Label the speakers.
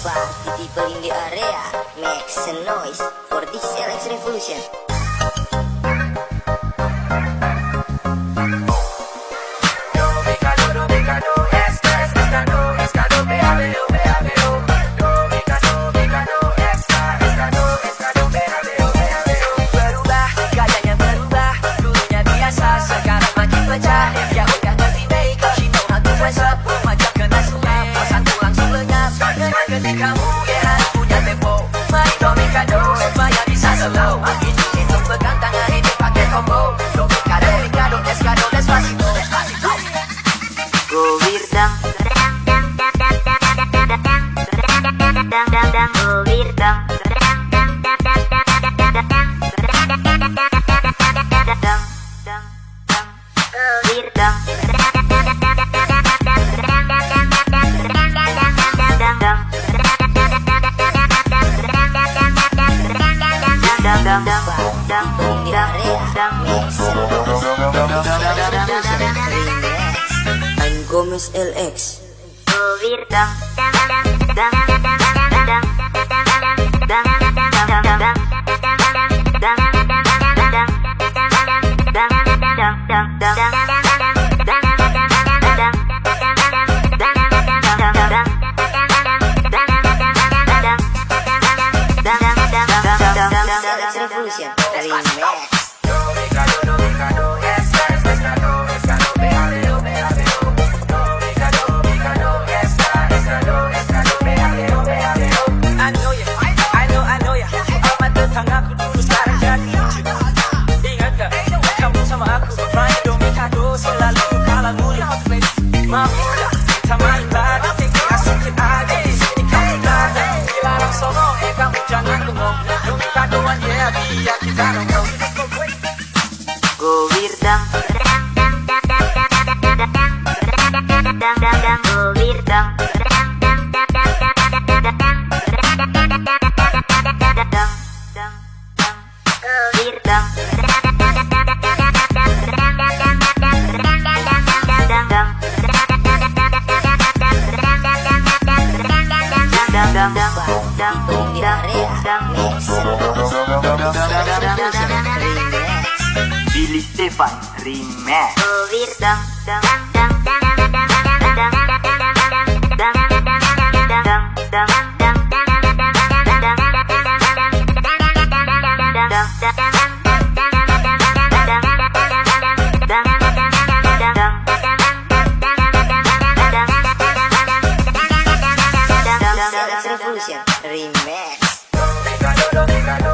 Speaker 1: Party people in the area, make some noise for this LX revolution.
Speaker 2: Kamu ya harus punya tempo, main domikado supaya bisa slow. Ini hitung pegang tangan ini pakai combo. Domikado, domikado, descado, despacito.
Speaker 1: Go wirdang, go wirdang, I'm Gomez LX. Revolution Remix. Go wirdang, go wirdang,
Speaker 2: Billy Stefan Remix.
Speaker 1: Revolution Remix.
Speaker 2: Domikado,